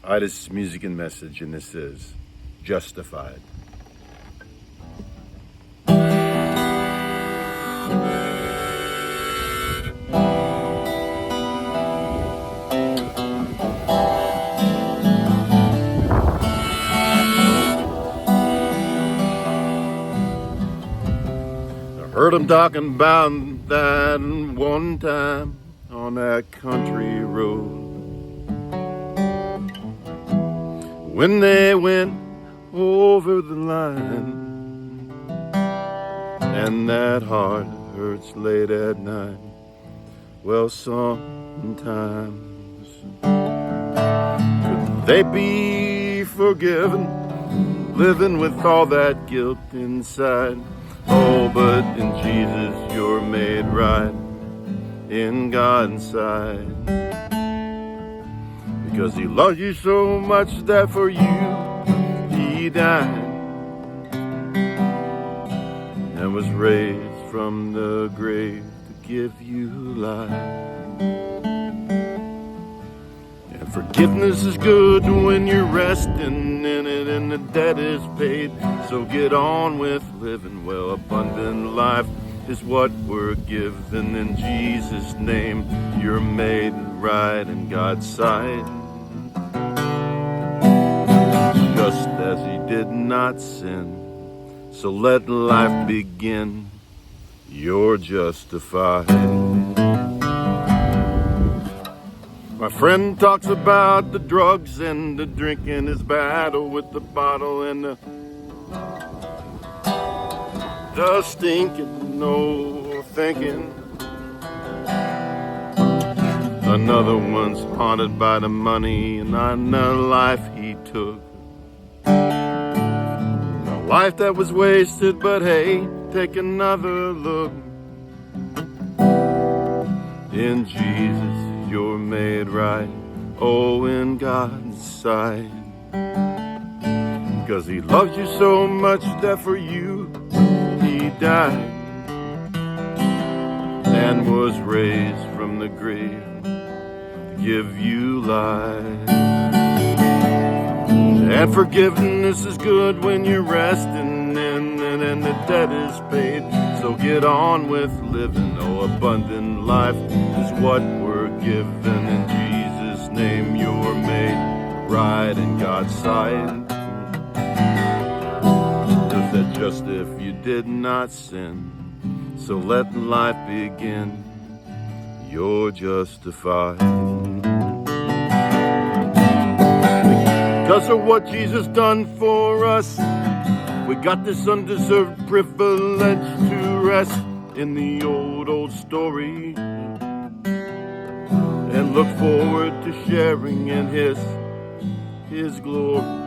Hi, this is Music and Message, and this is Justified. I heard them talking about that one time on that country road when they went over the line, and that heart hurts late at night. Well, sometimes could they be forgiven, living with all that guilt inside? Oh, but in Jesus you're made right in God's sight, because He loves you so much that for you He died and was raised from the grave to give you life. And forgiveness is good when you're resting in it and the debt is paid. So get on with living well. Abundant life is what we're given. In Jesus' name you're made right in God's sight, just as He did not sin. So let life begin. You're justified. My friend talks about the drugs and the drinking, his battle with the bottle and the stinking, no thinking. Another one's haunted by the money and the life he took. A life that was wasted, but hey, take another look. In Jesus you're made right, oh, in God's sight, because He loves you so much that for you He died and was raised from the grave to give you life. And forgiveness is good when you're resting in it and the debt is paid. So get on with living. Oh, abundant life is what we're given. In Jesus' name you're made right in God's sight. Does that just if you did not sin? So let life begin. You're justified. Because of what Jesus done for us, we got this undeserved privilege to rest in the old story and look forward to sharing in His glory.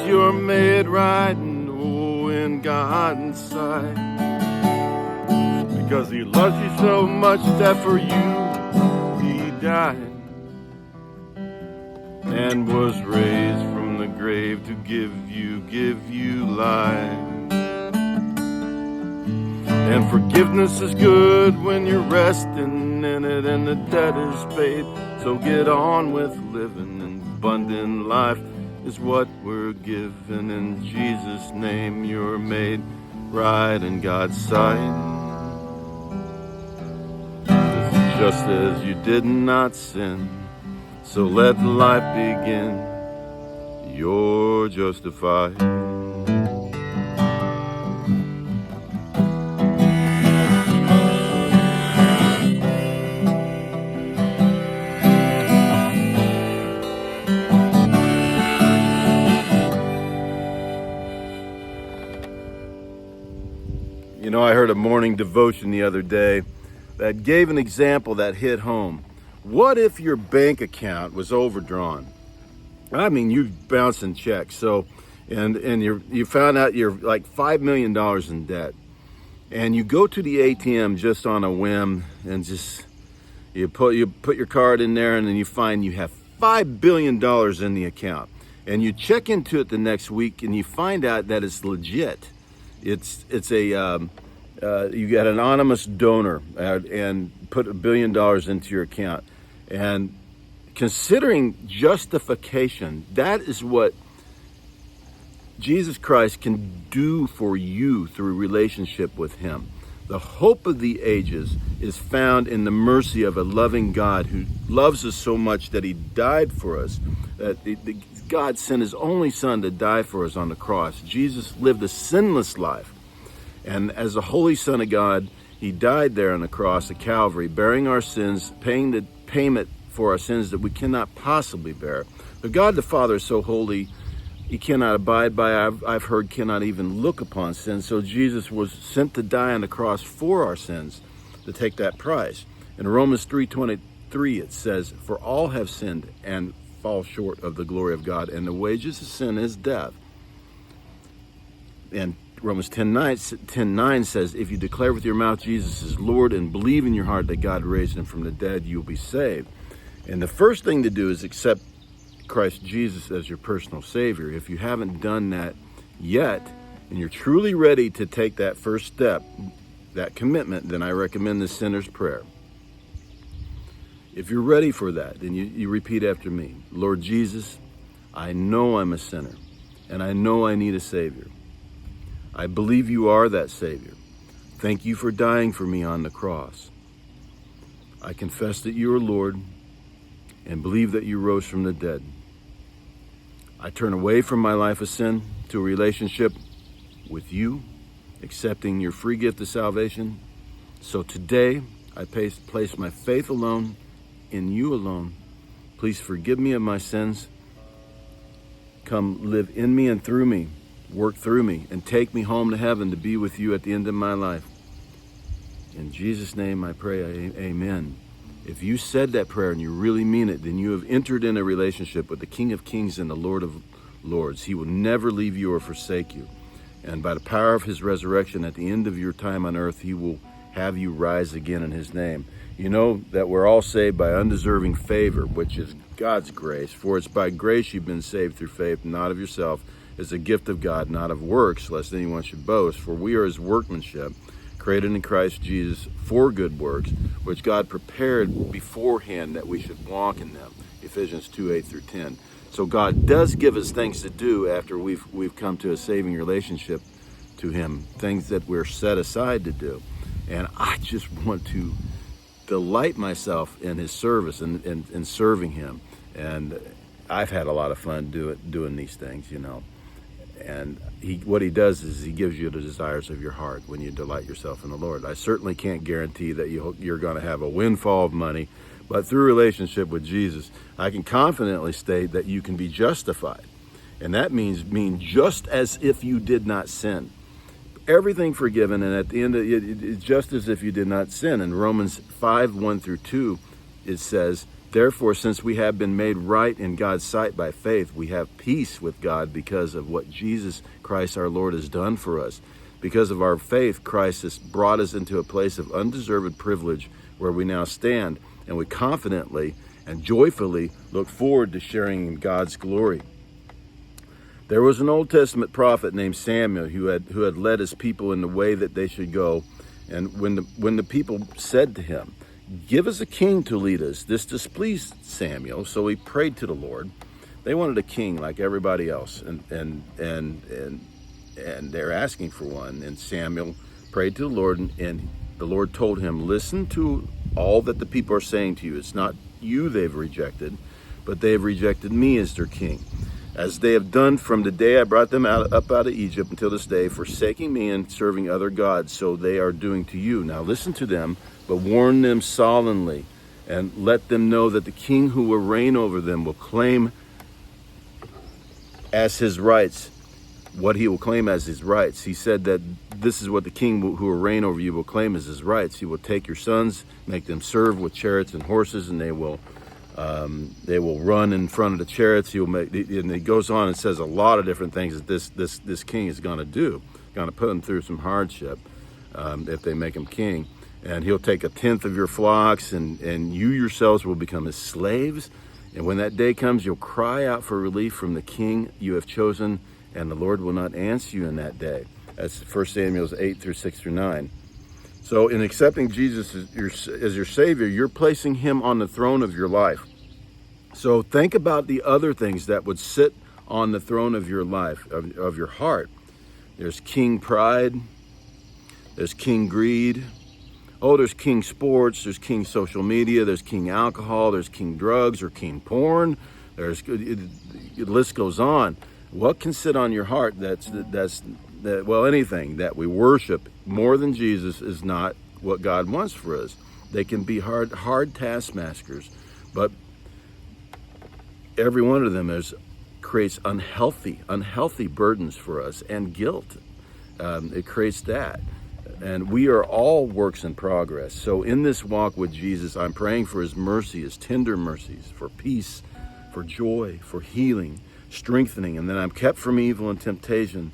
You're made right, oh, in God's sight, because He loves you so much that for you He died and was raised from the grave to give you life. And forgiveness is good when you're resting in it and the debt is paid. So get on with living. An abundant life is what we're given. In Jesus' name you're made right in God's sight, just as you did not sin. So let life begin. You're justified. You know, I heard a morning devotion the other day that gave an example that hit home. What if your bank account was overdrawn? I mean, you bouncing checks. So, and you found out you're like $5 million in debt, and you go to the ATM just on a whim, and just you put your card in there, and then you find you have $5 billion in the account, and you check into it the next week, and you find out that it's legit. It's a you got an anonymous donor and put $1 billion into your account. And considering justification, that is what Jesus Christ can do for you through relationship with him. The hope of the ages is found in the mercy of a loving God who loves us so much that he died for us. God sent his only son to die for us on the cross. Jesus lived a sinless life. And as a holy Son of God, he died there on the cross at Calvary, bearing our sins, paying the payment for our sins that we cannot possibly bear. But God the Father is so holy, he cannot abide by, I've heard, cannot even look upon sin. So Jesus was sent to die on the cross for our sins, to take that price. In Romans 3:23, it says, "For all have sinned and fall short of the glory of God, and the wages of sin is death." And Romans 10:9 says, "If you declare with your mouth Jesus is Lord and believe in your heart that God raised him from the dead, you'll be saved." And the first thing to do is accept Christ Jesus as your personal Savior. If you haven't done that yet, and you're truly ready to take that first step, that commitment, then I recommend the sinner's prayer. If you're ready for that, then you repeat after me. Lord Jesus, I know I'm a sinner, and I know I need a Savior. I believe you are that Savior. Thank you for dying for me on the cross. I confess that you are Lord and believe that you rose from the dead. I turn away from my life of sin to a relationship with you, accepting your free gift of salvation. So today, I place my faith alone in you alone. Please forgive me of my sins. Come live in me and through me. Work through me and take me home to heaven to be with you at the end of my life. In Jesus' name I pray, amen. If you said that prayer and you really mean it, then you have entered in a relationship with the King of Kings and the Lord of Lords. He will never leave you or forsake you. And by the power of his resurrection at the end of your time on earth, he will have you rise again in his name. You know that we're all saved by undeserving favor, which is God's grace. For it's by grace you've been saved through faith, not of yourself. It's a gift of God, not of works, lest anyone should boast. For we are his workmanship, created in Christ Jesus for good works, which God prepared beforehand that we should walk in them. Ephesians 2:8-10. So God does give us things to do after we've come to a saving relationship to him, things that we're set aside to do. And I just want to delight myself in his service and serving him. And I've had a lot of fun doing these things, you know. And what he does is he gives you the desires of your heart when you delight yourself in the Lord. I certainly can't guarantee that you're going to have a windfall of money, but through relationship with Jesus, I can confidently state that you can be justified. And that means just as if you did not sin. Everything forgiven, and at the end of it's just as if you did not sin. In Romans 5:1-2, it says, "Therefore, since we have been made right in God's sight by faith, we have peace with God because of what Jesus Christ our Lord has done for us. Because of our faith, Christ has brought us into a place of undeserved privilege where we now stand, and we confidently and joyfully look forward to sharing in God's glory." There was an Old Testament prophet named Samuel who had led his people in the way that they should go. And when the people said to him, "Give us a king to lead us," this displeased Samuel, so he prayed to the Lord. They wanted a king like everybody else, and they're asking for one. And Samuel prayed to the Lord, and the Lord told him, "Listen to all that the people are saying to you. It's not you they've rejected, but they have rejected me as their king, as they have done from the day I brought them up out of Egypt until this day, forsaking me and serving other gods, so they are doing to you. Now listen to them, but warn them solemnly, and let them know that the king who will reign over them will claim as his rights what he will claim as his rights. He said that this is what the king who will reign over you will claim as his rights. He will take your sons, make them serve with chariots and horses, and they will run in front of the chariots. He will make, and he goes on and says a lot of different things that this king is going to do. Going to put them through some hardship if they make him king. And he'll take 1/10 of your flocks, and you yourselves will become his slaves. And when that day comes, you'll cry out for relief from the king you have chosen, and the Lord will not answer you in that day. That's 1 Samuel 8:6-9. So in accepting Jesus as your Savior, you're placing him on the throne of your life. So think about the other things that would sit on the throne of your life, of your heart. There's king pride. There's king greed. Oh, there's king sports. There's king social media. There's king alcohol. There's king drugs or king porn. The list goes on. What can sit on your heart? Well, anything that we worship more than Jesus is not what God wants for us. They can be hard taskmasters, but every one of them creates unhealthy burdens for us and guilt. It creates that. And we are all works in progress. So in this walk with Jesus, I'm praying for his mercy, his tender mercies, for peace, for joy, for healing, strengthening, and that I'm kept from evil and temptation,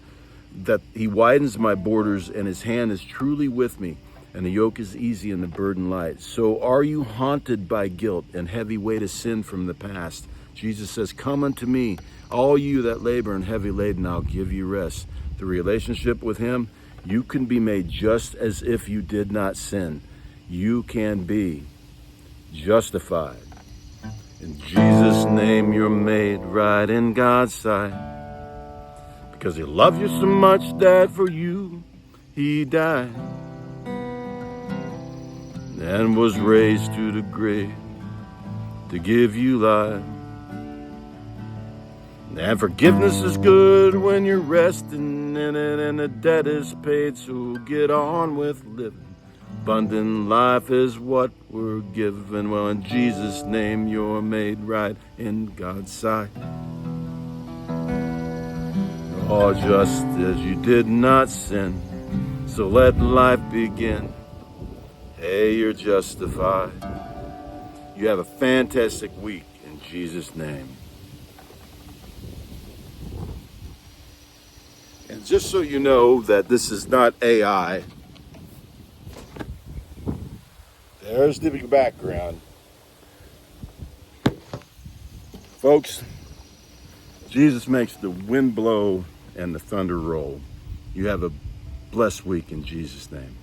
that he widens my borders and his hand is truly with me, and the yoke is easy and the burden light. So are you haunted by guilt and heavy weight of sin from the past? Jesus says, come unto me, all you that labor and heavy laden, I'll give you rest. The relationship with him, you can be made just as if you did not sin. You can be justified. In Jesus' name, you're made right in God's sight. Because he loved you so much that for you he died and was raised to the grave to give you life. And forgiveness is good when you're resting in it and the debt is paid, so get on with living. Abundant life is what we're given. Well, in Jesus' name you're made right in God's sight. Oh, just as you did not sin, so let life begin. Hey, you're justified. You have a fantastic week in Jesus' name. And just so you know that this is not AI, there's the background. Folks, Jesus makes the wind blow and the thunder roll. You have a blessed week in Jesus' name.